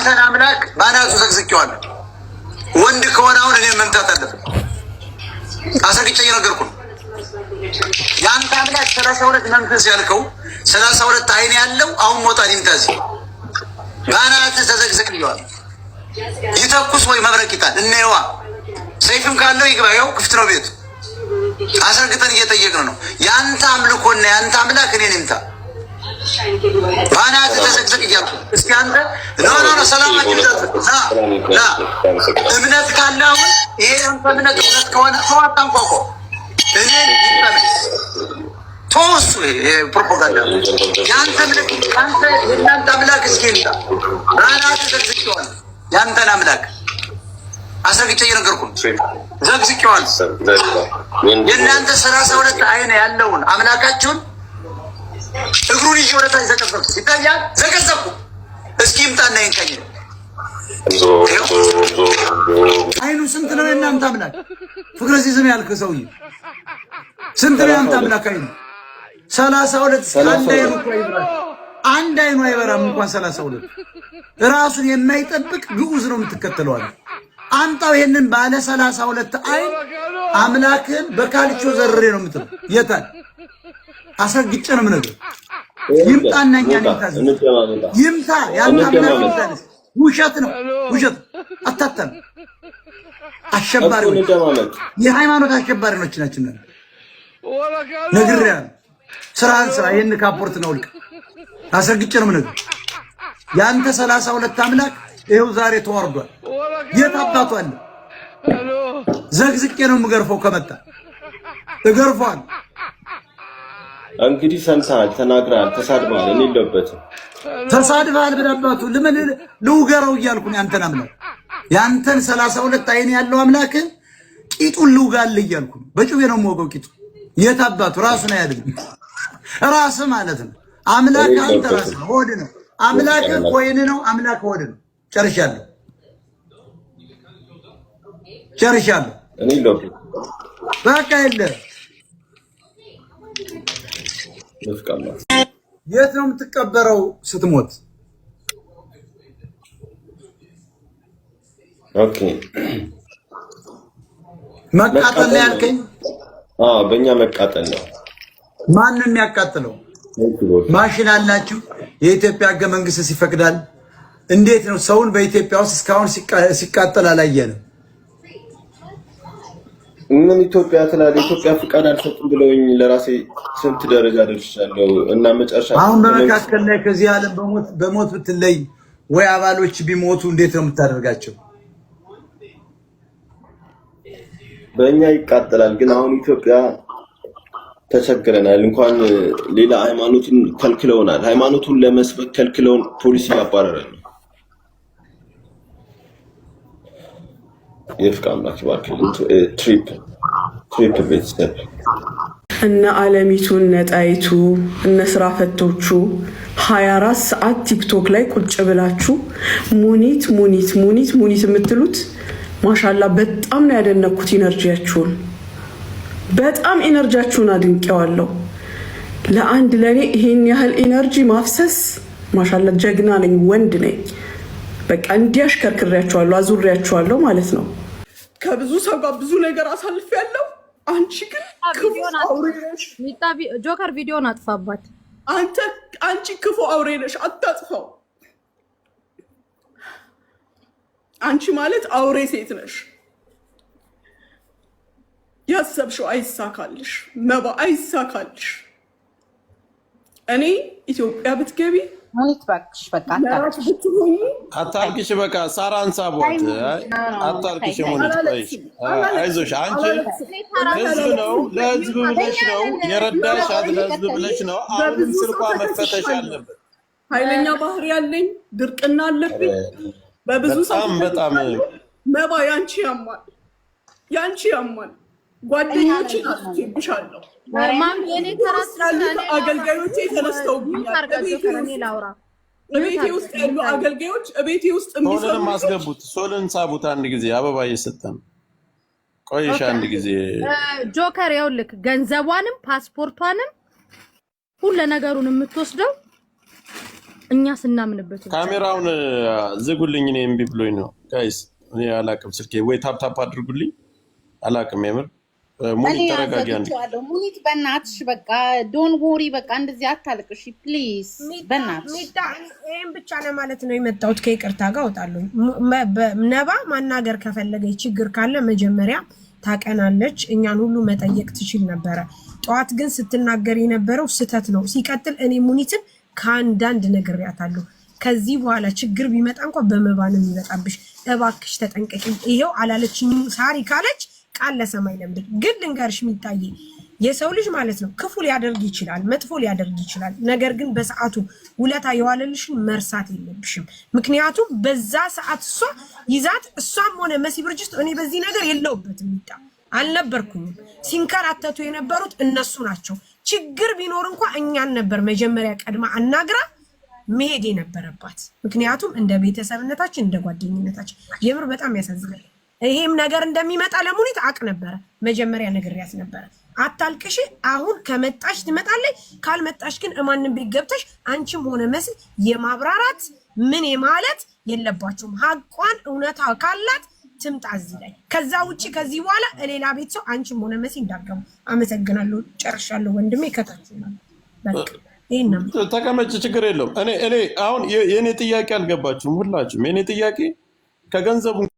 ያንተን አምላክ ባናቱ ዘግዝቄዋለሁ። ወንድ ከሆነ አሁን እኔ መምታት አለብን። አሰግጬ እየነገርኩ ነው። ያንተ አምላክ 32 መንፈስ ያልከው 32 አይን ያለው አሁን ሞጣ ሊምታዚ ባናት ተዘግዝቅ ይዋል ይተኩስ ወይ መብረቅ ይጣል እነይዋ ሰይፍም ካለው ይግባው ክፍት ነው ቤቱ። አሰርግተን እየጠየቅን ነው። ያንተ አምልኮና ያንተ አምላክ እኔን ይምታ ባናት ተዘግዝቅ ይያልኩ። እስኪ አንተ ኖ ሰላማችሁ ላ እምነት ካለው ይሄ አንተ እምነት ከሆነ ተዋጣን ቆቆ እኔን ይፈመስ ቶስ ፕሮፓጋንዳ ያንተ አምላክ አንተ የናንተ አምላክ እስኪ ይምጣ ባናት ተዘግዝቅ ይዋል ያንተን አምላክ አሰግጬ እየነገርኩ ነው። ዘግዝቄዋል። የእናንተ 32 አይን ያለውን አምላካችሁን እግሩን ይዤ ወደ ታች ዘቀዘቅኩ። ይታያል። ዘቀዘቅኩ። እስኪ ይምጣና ይንቀኝ። አይኑ ስንት ነው የእናንተ አምላክ? ፍቅረ ሲዝም ያልክ ሰውዬ ስንት ነው የእናንተ አምላክ አይኑ? 32 አንድ አይኑ አይበራም እንኳን 32 ራሱን የማይጠብቅ ግዑዝ ነው የምትከተለዋል። አንጣው ይሄንን ባለ 32 አይን አምላክን በካልቾ ዘርሬ ነው የምትለው። የታል አሰግጬ ነው የምነግርህ። ይምጣናኛ እንታዝ ይምጣ ያንተ አምላክ ይምጣ። ውሸት ነው ውሸት አታተም አሸባሪዎች የሃይማኖት አሸባሪዎች ናቸው። ነግሬሃለሁ። ስራህን ስራ። ይሄን ካፖርት ነው ልክ አሰግጬ ነው የምነግርህ። ያንተ 32 አምላክ ይሄው ዛሬ ተዋርዷል። የት አባቱ አለ? ዘግዝቄ ነው የምገርፈው። ከመጣ እገርፈዋል። እንግዲህ ሰምተሃል፣ ተናግረሃል፣ ተሳድበሃል። እኔ የለሁበትም። ተሳድበሃል ብለባቱ ለምን ልውገረው እያልኩ ነው። ያንተን አምላክ ያንተን 32 አይን ያለው አምላክ ቂጡን ልውጋል እያልኩ ነው። በጩቤ ነው የምወገው ቂጡ። የት አባቱ ራሱን አያድግም። ራስ ማለት ነው አምላክ። አንተ ራስ ነው ሆድ ነው አምላክ። ኮይን ነው አምላክ ሆድ ነው። ጨርሻለሁ። እኔ የለሁበትም። በቃ የለ የት ነው የምትቀበረው ስትሞት? ኦኬ መቃጠል ላይ ያልከኝ? በእኛ መቃጠል ነው። ማን ነው የሚያቃጥለው? ማሽን አላችሁ? የኢትዮጵያ ሕገ መንግስት ይፈቅዳል? እንዴት ነው ሰውን በኢትዮጵያ ውስጥ እስካሁን ሲቃጠል አላየንም? ምን ኢትዮጵያ ትላለህ? ኢትዮጵያ ፍቃድ አልሰጥም ብለውኝ ለራሴ ስንት ደረጃ ደርሻለሁ። እና መጨረሻ አሁን በመካከል ላይ ከዚህ ዓለም በሞት ብትለይ ወይ አባሎች ቢሞቱ እንዴት ነው የምታደርጋቸው? በእኛ ይቃጠላል። ግን አሁን ኢትዮጵያ ተቸግረናል። እንኳን ሌላ ሃይማኖትን ከልክለውናል። ሃይማኖቱን ለመስበክ ከልክለውን ፖሊስ ያባረራል። የፍቃ አምላክ ባርክልን። ትሪፕ ቤተሰብ እነ አለሚቱ እነ ጣይቱ እነ ስራ ፈቶቹ 24 ሰዓት ቲክቶክ ላይ ቁጭ ብላችሁ ሙኒት የምትሉት ማሻላ በጣም ነው ያደነኩት። ኢነርጂያችሁን በጣም ኢነርጂያችሁን አድንቄዋለሁ። ለኔ ይሄን ያህል ኢነርጂ ማፍሰስ ማሻላ ጀግና ነኝ፣ ወንድ ነኝ። በቃ እንዲያሽከርክሬያችኋለሁ፣ አዙሬያችኋለሁ ማለት ነው። ከብዙ ሰው ጋር ብዙ ነገር አሳልፌያለሁ። አንቺ ግን ጆከር ቪዲዮን አጥፋባት። አንቺ ክፉ አውሬ ነሽ፣ አታጥፋው። አንቺ ማለት አውሬ ሴት ነሽ። ያሰብሽው አይሳካልሽ፣ መባ አይሳካልሽ። እኔ ኢትዮጵያ ብትገቢ ሙኒት ባክሽ በቃ አታልቅሽ። በቃ ሳራን ሳቦት አታልቅሽ። ሙኒት ቆይሽ፣ አይዞሽ። አንቺ ህዝብ ነው ለህዝብ ብለሽ ነው የረዳሻት፣ ለህዝብ ብለሽ ነው። አሁን ስልኳ መፈተሽ አለበት። ኃይለኛ ባህሪ ያለኝ ድርቅና አለብኝ በብዙ ሰው በጣም መባ ያንቺ ያማል። ጓደኞቼን አስቼብሻለሁ። ማም የኔ ተራስ አገልጋዮቼ ተነስተውብኛል። እቤቴ ውስጥ ያሉ አገልጋዮች እቤቴ ውስጥ ሶልን ማስገቡት። ሶልን ሳቡት። አንድ ጊዜ አበባ እየሰጠን ቆይሽ። አንድ ጊዜ ጆከር ይኸውልህ ገንዘቧንም ፓስፖርቷንም ሁሉ ነገሩን የምትወስደው እኛ ስናምንበት ካሜራውን ዝጉልኝ። እኔ እምቢ ብሎኝ ነው ጋይስ። እኔ አላቅም ስልኬ ወይ ታፕ አድርጉልኝ። አላቅም የምር ሙኒት ተረጋጊ። ሙኒት በእናትሽ በቃ ዶን ወሪ በቃ እንደዚህ አታልቅሽ ፕሊዝ በእናትሽ። ይሄን ብቻ ለማለት ነው የመጣሁት። ከይቅርታ ጋር እወጣለሁ። ነባ ማናገር ከፈለገች ችግር ካለ መጀመሪያ ታቀናለች፣ እኛን ሁሉ መጠየቅ ትችል ነበረ። ጠዋት ግን ስትናገር የነበረው ስህተት ነው። ሲቀጥል እኔ ሙኒትን ከአንዳንድ ነግሬያታለሁ። ከዚህ በኋላ ችግር ቢመጣ እንኳን በመባ ነው የሚመጣብሽ፣ እባክሽ ተጠንቀቂ። ይሄው አላለችኝ ሳሪ ካለች ቃል ለሰማይ ለምድር። ግን ልንገርሽ የሚታይ የሰው ልጅ ማለት ነው ክፉ ሊያደርግ ይችላል፣ መጥፎ ሊያደርግ ይችላል። ነገር ግን በሰዓቱ ውለታ የዋለልሽን መርሳት የለብሽም። ምክንያቱም በዛ ሰዓት እሷ ይዛት እሷም ሆነ መሲ ብርጅስት እኔ በዚህ ነገር የለውበትም ይጣ አልነበርኩኝም። ሲንከራተቱ የነበሩት እነሱ ናቸው። ችግር ቢኖር እንኳን እኛን ነበር መጀመሪያ ቀድማ አናግራ መሄድ የነበረባት። ምክንያቱም እንደ ቤተሰብነታችን እንደ ጓደኝነታችን የምር በጣም ያሳዝናል። ይሄም ነገር እንደሚመጣ ለሙኒት አቅ ነበረ፣ መጀመሪያ ነግሬያት ነበረ። አታልቅሽ፣ አሁን ከመጣሽ ትመጣለች፣ ካልመጣሽ ግን እማንም ቤት ገብተሽ አንቺም ሆነ መሲ የማብራራት ምን የማለት የለባችሁም። ሀቋን እውነታ ካላት ትምጣ እዚህ ላይ። ከዛ ውጪ ከዚህ በኋላ ሌላ ቤት ሰው አንቺም ሆነ መሲ እንዳገቡ። አመሰግናለሁ። ጨርሻለሁ ወንድሜ። ከታችሁና በቃ ይሄን ተቀመጭ፣ ችግር የለውም። እኔ አሁን የኔ ጥያቄ አልገባችሁም ሁላችሁም። የኔ ጥያቄ ከገንዘቡ